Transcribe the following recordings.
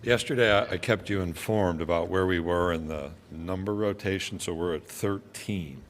Yesterday, I kept you informed about where we were in the number rotation, so we're at 13.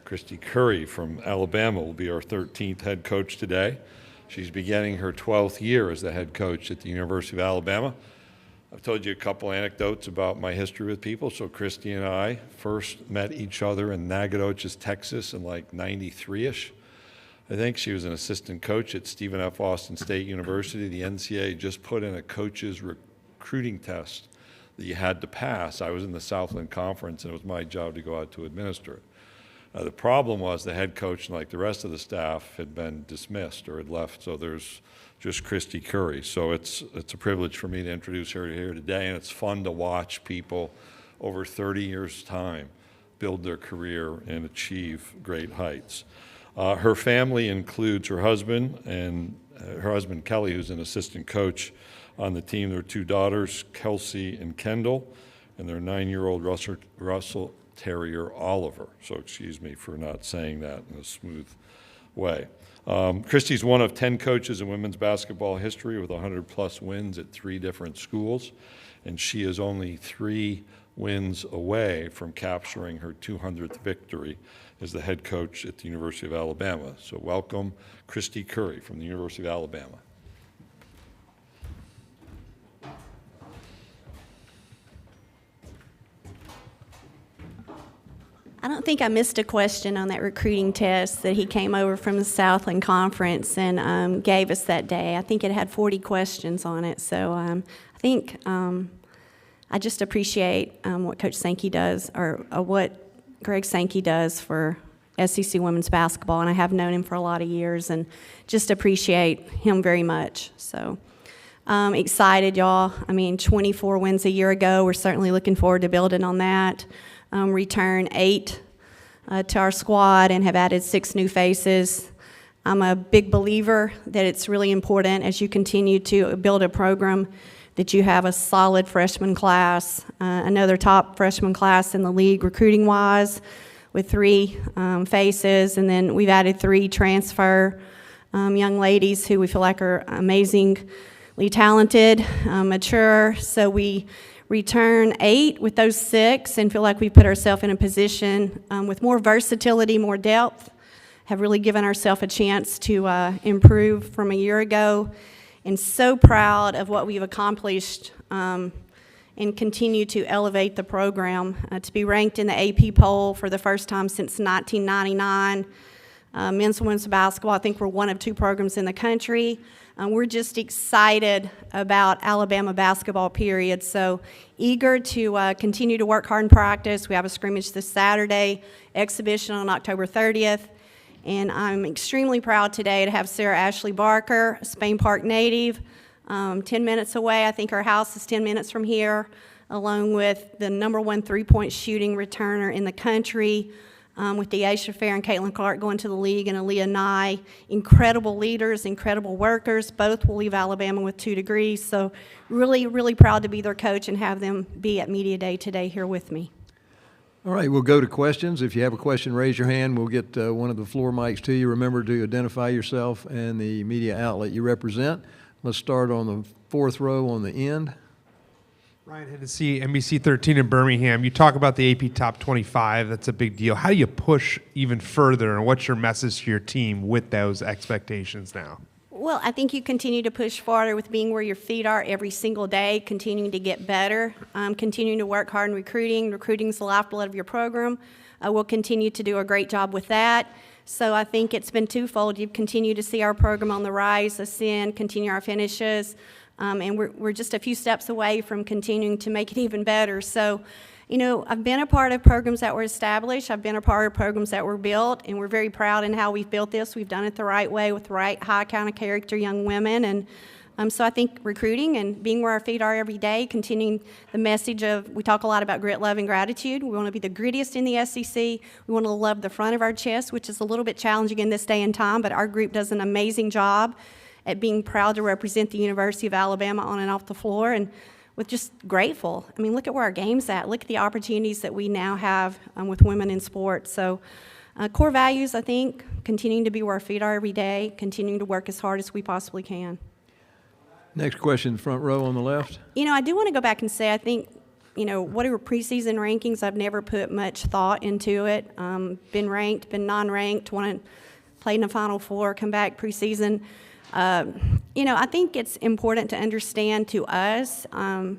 Christy Curry from Alabama will be our 13th head coach today. She's beginning her 12th year as the head coach at the University of Alabama. I've told you a couple anecdotes about my history with people. So Christy and I first met each other in Nacogdoches, Texas in like 93-ish. I think she was an assistant coach at Stephen F. Austin State University. The NCAA just put in a coach's recruiting test that you had to pass. I was in the Southland Conference, and it was my job to go out to administer it. The problem was the head coach and like the rest of the staff had been dismissed or had left, so there's just Christy Curry. So it's a privilege for me to introduce her here today, and it's fun to watch people over 30 years' time build their career and achieve great heights. Her family includes her husband Kelly, who's an assistant coach on the team. Their two daughters, Kelsey and Kendall, and their 9-year-old Russell Terrier Oliver. So excuse me for not saying that in a smooth way. Christy's one of 10 coaches in women's basketball history with 100-plus wins at 3 different schools, and she is only 3 wins away from capturing her 200th victory as the head coach at the University of Alabama. So welcome, Christy Curry from the University of Alabama. I don't think I missed a question on that recruiting test that he came over from the Southland Conference and gave us that day. I think it had 40 questions on it. So I think I just appreciate what Coach Sankey does, or what Greg Sankey does for SEC women's basketball, and I have known him for a lot of years and just appreciate him very much. So excited, y'all. I mean, 24 wins a year ago. We're certainly looking forward to building on that. Return 8 to our squad and have added 6 new faces. I'm a big believer that it's really important as you continue to build a program that you have a solid freshman class, another top freshman class in the league recruiting-wise with 3 faces, and then we've added 3 transfer young ladies who we feel like are amazingly talented, mature, so we return 8 with those 6 and feel like we've put ourselves in a position with more versatility, more depth, have really given ourselves a chance to improve from a year ago, and so proud of what we've accomplished and continue to elevate the program. To be ranked in the AP poll for the first time since 1999. Men's and women's basketball, I think we're one of 2 programs in the country. We're just excited about Alabama basketball, period. So eager to continue to work hard in practice. We have a scrimmage this Saturday, exhibition on October 30th. And I'm extremely proud today to have Sarah Ashley Barker, a Spain Park native, 10 minutes away. I think her house is 10 minutes from here, along with the #1 3-point shooting returner in the country, with Deaisha Fair and Caitlin Clark going to the league, and Aaliyah Nye. Incredible leaders, incredible workers. Both will leave Alabama with 2 degrees. So really, really proud to be their coach and have them be at Media Day today here with me. All right, we'll go to questions. If you have a question, raise your hand. We'll get one of the floor mics to you. Remember to identify yourself and the media outlet you represent. Let's start on the 4th row on the end. Ryan Hennessy, NBC 13 in Birmingham. You talk about the AP Top 25. That's a big deal. How do you push even further, and what's your message to your team with those expectations now? Well, I think you continue to push farther with being where your feet are every single day, continuing to get better, continuing to work hard in recruiting. Recruiting is the lifeblood of your program. We'll continue to do a great job with that. So I think it's been twofold. You've continued to see our program on the rise, ascend, continue our finishes, and we're just a few steps away from continuing to make it even better. So, you know, I've been a part of programs that were established. I've been a part of programs that were built, and we're very proud in how we've built this. We've done it the right way with the right high kind of character young women. And so I think recruiting and being where our feet are every day, continuing the message of, we talk a lot about grit, love, and gratitude. We want to be the grittiest in the SEC. We want to love the front of our chest, which is a little bit challenging in this day and time, but our group does an amazing job at being proud to represent the University of Alabama on and off the floor, and with just grateful. I mean, look at where our game's at. Look at the opportunities that we now have with women in sports. So core values, I think, continuing to be where our feet are every day, continuing to work as hard as we possibly can. Next question, front row on the left. I do want to go back and say, I think, what are preseason rankings? I've never put much thought into it. Been ranked, been non-ranked, want to play in the Final Four, come back preseason. I think it's important to understand to us,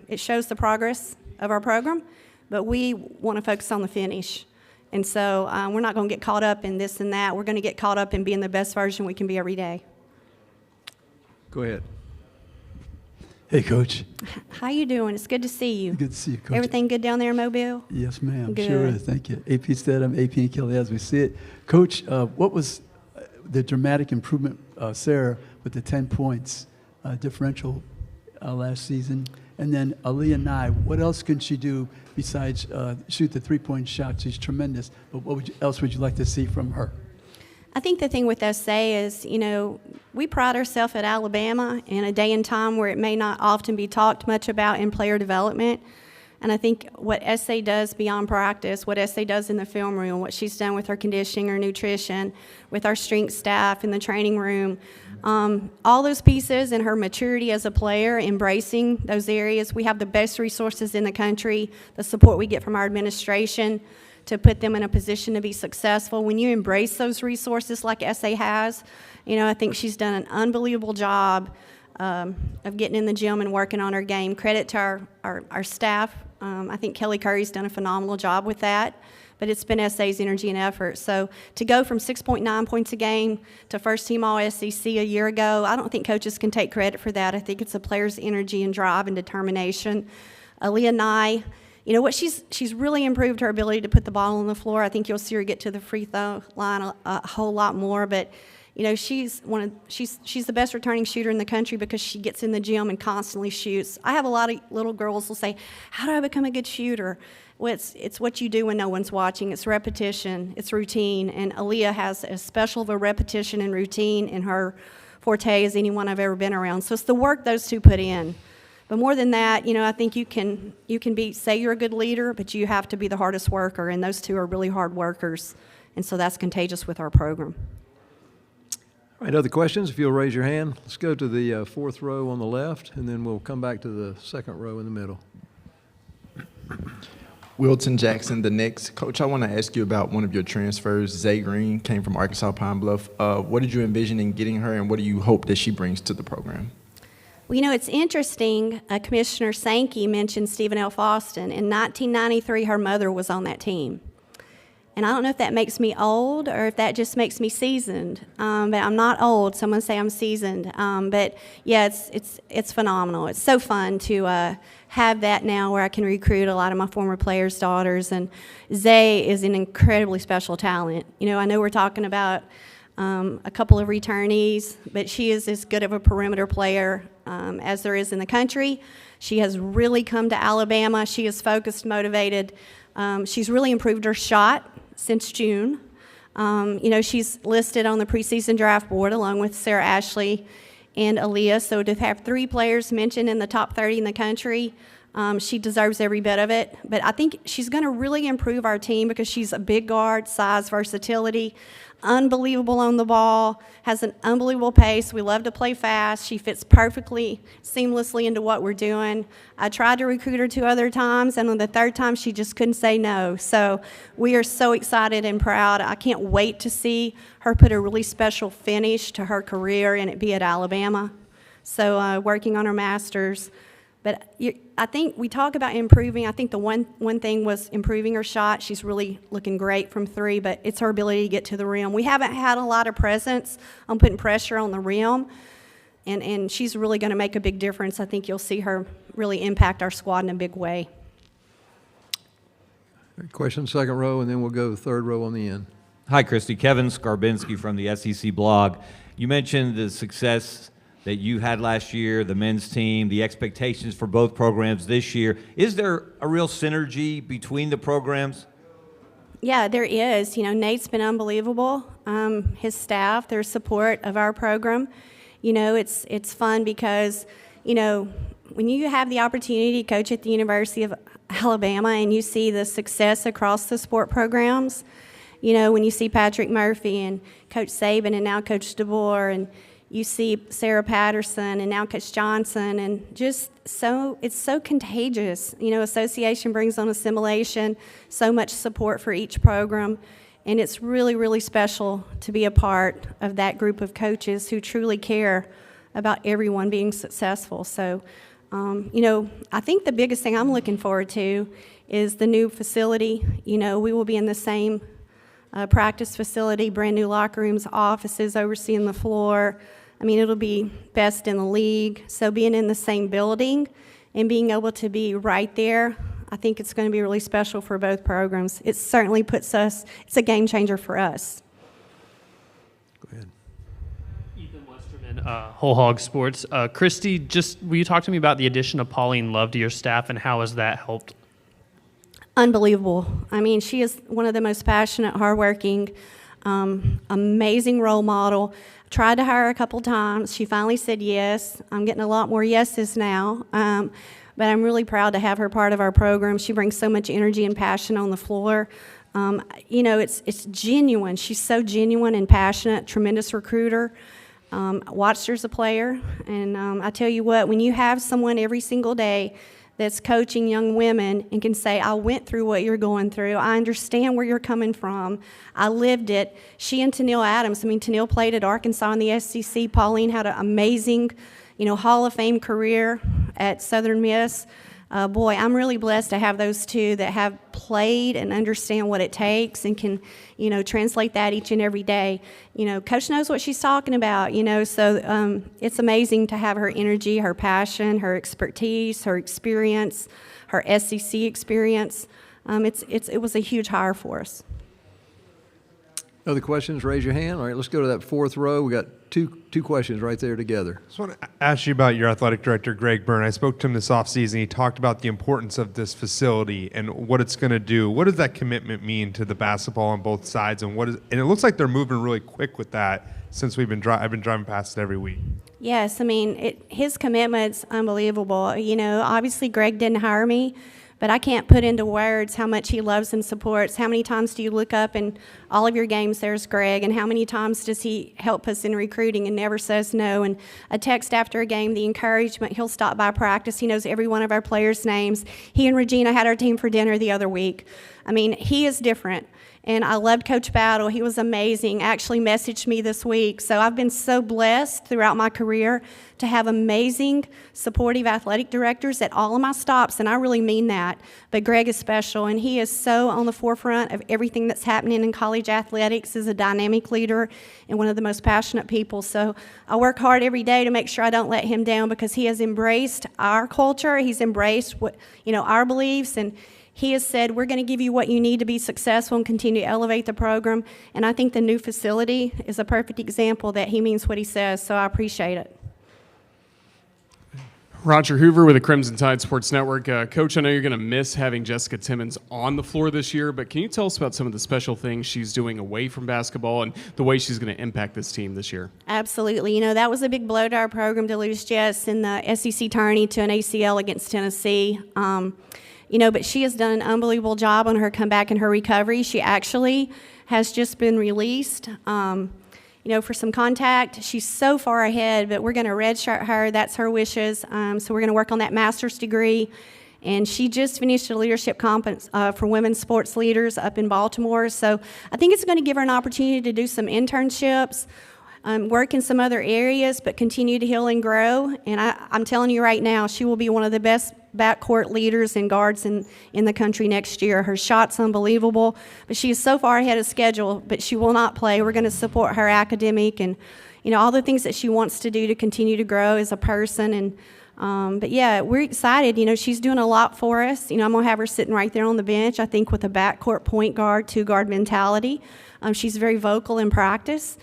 it shows the progress of our program, but we want to focus on the finish. And so we're not going to get caught up in this and that. We're going to get caught up in being the best version we can be every day. Go ahead. Hey, Coach. How you doing? It's good to see you. Good to see you, Coach. Everything good down there in Mobile? Yes, ma'am. Good. Sure is. Thank you. AP Stedham, AP and Kelly, as we see it. Coach, what was the dramatic improvement, Sarah, with the 10 points differential last season? And then Aaliyah Nye, what else can she do besides shoot the three-point shot? She's tremendous. But what else would you like to see from her? I think the thing with SA is, we pride ourselves at Alabama in a day and time where it may not often be talked much about in player development. And I think what SA does beyond practice, what SA does in the film room, what she's done with her conditioning, her nutrition, with our strength staff in the training room, all those pieces and her maturity as a player, embracing those areas. We have the best resources in the country, the support we get from our administration to put them in a position to be successful. When you embrace those resources like SA has, I think she's done an unbelievable job of getting in the gym and working on her game. Credit to our staff. I think Kelly Curry's done a phenomenal job with that, but it's been SA's energy and effort. So to go from 6.9 points a game to first team All-SEC a year ago, I don't think coaches can take credit for that. I think it's a player's energy and drive and determination. Aaliyah Nye, what she's really improved her ability to put the ball on the floor. I think you'll see her get to the free throw line a whole lot more, but she's the best returning shooter in the country because she gets in the gym and constantly shoots. I have a lot of little girls who say, "How do I become a good shooter?" Well, it's what you do when no one's watching. It's repetition, it's routine, and Aaliyah has as special of a repetition and routine in her forte as anyone I've ever been around. So it's the work those two put in. But more than that, I think you can say you're a good leader, but you have to be the hardest worker, and those two are really hard workers, and so that's contagious with our program. All right, other questions? If you'll raise your hand. Let's go to the fourth row on the left, and then we'll come back to the second row in the middle. Wilton Jackson, the Knicks. Coach, I want to ask you about one of your transfers. Zay Green came from Arkansas Pine Bluff. What did you envision in getting her, and what do you hope that she brings to the program? Well, it's interesting. Commissioner Sankey mentioned Stephen L. Foston. In 1993, her mother was on that team. And I don't know if that makes me old or if that just makes me seasoned. But I'm not old. Someone say I'm seasoned. But yeah, it's phenomenal. It's so fun to have that now where I can recruit a lot of my former players' daughters. And Zay is an incredibly special talent. I know we're talking about a couple of returnees, but she is as good of a perimeter player as there is in the country. She has really come to Alabama. She is focused, motivated. She's really improved her shot since June. She's listed on the preseason draft board along with Sarah Ashley and Aaliyah. So to have three players mentioned in the top 30 in the country, she deserves every bit of it. But I think she's going to really improve our team because she's a big guard, size, versatility, unbelievable on the ball, has an unbelievable pace. We love to play fast. She fits perfectly, seamlessly into what we're doing. I tried to recruit her 2 other times, and on the third time, she just couldn't say no. So we are so excited and proud. I can't wait to see her put a really special finish to her career and it be at Alabama. So working on her master's. But I think we talk about improving. I think the one thing was improving her shot. She's really looking great from 3, but it's her ability to get to the rim. We haven't had a lot of presence on putting pressure on the rim, and she's really going to make a big difference. I think you'll see her really impact our squad in a big way. Question, second row, and then we'll go third row on the end. Hi, Christy. Kevin Skarbinski from the SEC blog. You mentioned the success that you had last year, the men's team, the expectations for both programs this year. Is there a real synergy between the programs? Yeah, there is. Nate's been unbelievable. His staff, their support of our program. It's fun because, when you have the opportunity to coach at the University of Alabama and you see the success across the sport programs, when you see Patrick Murphy and Coach Saban and now Coach DeBoer and you see Sarah Patterson and now Coach Johnson, and just it's so contagious. You know, association brings on assimilation, so much support for each program, and it's really, really special to be a part of that group of coaches who truly care about everyone being successful. So, you know, I think the biggest thing I'm looking forward to is the new facility. You know, we will be in the same practice facility, brand new locker rooms, offices, overseeing the floor. I mean, it'll be best in the league. So being in the same building and being able to be right there, I think it's going to be really special for both programs. It certainly puts us, it's a game changer for us. Go ahead. Ethan Westerman, Whole Hog Sports. Christy, will you talk to me about the addition of Pauline Love to your staff and how has that helped? Unbelievable. I mean, she is one of the most passionate, hardworking, amazing role model. Tried to hire her a couple times. She finally said yes. I'm getting a lot more yeses now. But I'm really proud to have her part of our program. She brings so much energy and passion on the floor. You know, it's genuine. She's so genuine and passionate, tremendous recruiter. Watched her as a player. And I tell you what, when you have someone every single day that's coaching young women and can say, I went through what you're going through. I understand where you're coming from. I lived it. She and Tennille Adams, I mean, Tennille played at Arkansas in the SEC. Pauline had an amazing, you know, Hall of Fame career at Southern Miss. Boy, I'm really blessed to have those two that have played and understand what it takes and can, you know, translate that each and every day. You know, Coach knows what she's talking about, you know, so it's amazing to have her energy, her passion, her expertise, her experience, her SEC experience. It was a huge hire for us. Other questions, raise your hand. All right, let's go to that fourth row. We got two questions right there together. I just want to ask you about your athletic director, Greg Byrne. I spoke to him this offseason. He talked about the importance of this facility and what it's going to do. What does that commitment mean to the basketball on both sides? And it looks like they're moving really quick with that since I've been driving past it every week. Yes, I mean, his commitment's unbelievable. You know, obviously Greg didn't hire me, but I can't put into words how much he loves and supports. How many times do you look up in all of your games, there's Greg, and how many times does he help us in recruiting and never says no? And a text after a game, the encouragement, he'll stop by practice. He knows every one of our players' names. He and Regina had our team for dinner the other week. I mean, he is different. And I loved Coach Battle. He was amazing. Actually messaged me this week. So I've been so blessed throughout my career to have amazing, supportive athletic directors at all of my stops, and I really mean that. But Greg is special, and he is so on the forefront of everything that's happening in college athletics, is a dynamic leader and one of the most passionate people. So I work hard every day to make sure I don't let him down because he has embraced our culture. He's embraced what, you know, our beliefs, and he has said, we're going to give you what you need to be successful and continue to elevate the program. And I think the new facility is a perfect example that he means what he says, so I appreciate it. Roger Hoover with the Crimson Tide Sports Network. Coach, I know you're going to miss having Jessica Timmons on the floor this year, but can you tell us about some of the special things she's doing away from basketball and the way she's going to impact this team this year? Absolutely. You know, that was a big blow to our program to lose Jess in the SEC tourney to an ACL against Tennessee. You know, but she has done an unbelievable job on her comeback and her recovery. She actually has just been released, you know, for some contact. She's so far ahead, but we're going to redshirt her. That's her wishes. So we're going to work on that master's degree. And she just finished a leadership conference for women's sports leaders up in Baltimore. So I think it's going to give her an opportunity to do some internships, work in some other areas, but continue to heal and grow. And I'm telling you right now, she will be one of the best backcourt leaders and guards in the country next year. Her shot's unbelievable, but she is so far ahead of schedule, but she will not play. We're going to support her academic and, you know, all the things that she wants to do to continue to grow as a person. And but yeah, we're excited. You know, she's doing a lot for us. You know, I'm going to have her sitting right there on the bench, I think, with a backcourt point guard, two-guard mentality. She's very vocal in practice.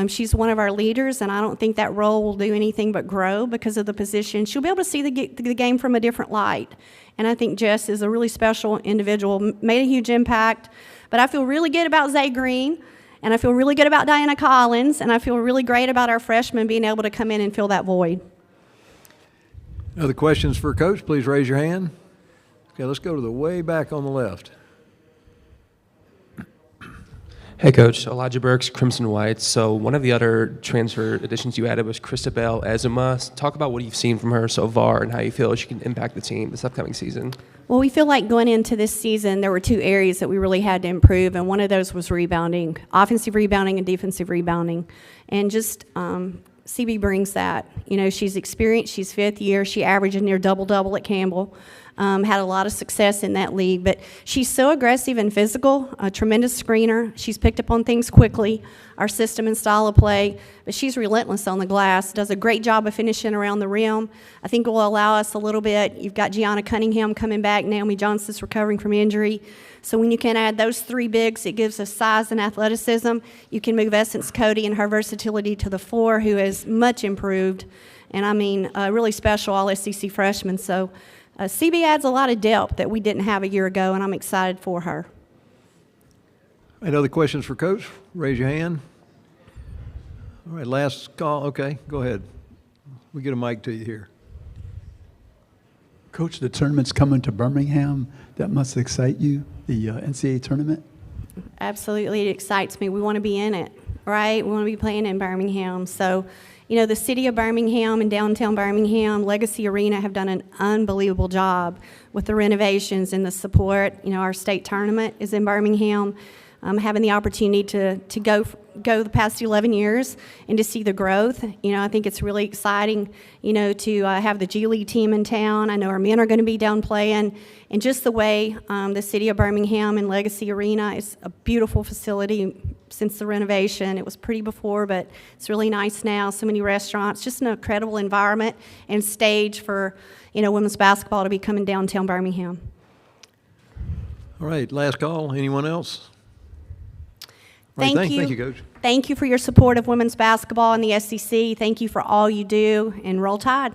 She's one of our leaders, and I don't think that role will do anything but grow because of the position. She'll be able to see the game from a different light. And I think Jess is a really special individual, made a huge impact. But I feel really good about Zay Green, and I feel really good about Diana Collins, and I feel really great about our freshmen being able to come in and fill that void. Other questions for Coach? Please raise your hand. Okay, let's go to the way back on the left. Hey, Coach. Elijah Burks, Crimson Whites. So one of the other transfer additions you added was Christabel Ezuma. Talk about what you've seen from her so far and how you feel she can impact the team this upcoming season. Well, we feel like going into this season, there were two areas that we really had to improve, and one of those was rebounding, offensive rebounding and defensive rebounding. And just CB brings that. You know, she's experienced, she's fifth year, she averaged a near double-double at Campbell. Had a lot of success in that league, but she's so aggressive and physical, a tremendous screener. She's picked up on things quickly, our system and style of play, but she's relentless on the glass, does a great job of finishing around the rim. I think it will allow us a little bit. You've got Gianna Cunningham coming back, Naomi Johnson's recovering from injury. So when you can add those three bigs, it gives us size and athleticism. You can move Essence Cody and her versatility to the floor, who has much improved, and I mean, a really special all-SEC freshman. So CB adds a lot of depth that we didn't have a year ago, and I'm excited for her. Any other questions for Coach? Raise your hand. All right, last call. Okay, go ahead. We get a mic to you here. Coach, the tournament's coming to Birmingham. That must excite you, the NCAA tournament? Absolutely, it excites me. We want to be in it, right? We want to be playing in Birmingham. So, you know, the city of Birmingham and downtown Birmingham, Legacy Arena have done an unbelievable job with the renovations and the support. You know, our state tournament is in Birmingham. Having the opportunity to go the past 11 years and to see the growth, you know, I think it's really exciting, you know, to have the G League team in town. I know our men are going to be down playing, and just the way the city of Birmingham and Legacy Arena is a beautiful facility since the renovation. It was pretty before, but it's really nice now. So many restaurants, just an incredible environment and stage for, you know, women's basketball to be coming downtown Birmingham. All right, last call. Anyone else? All right, Thank you. Thank you, Coach. Thank you for your support of women's basketball in the SEC. Thank you for all you do, and roll Tide.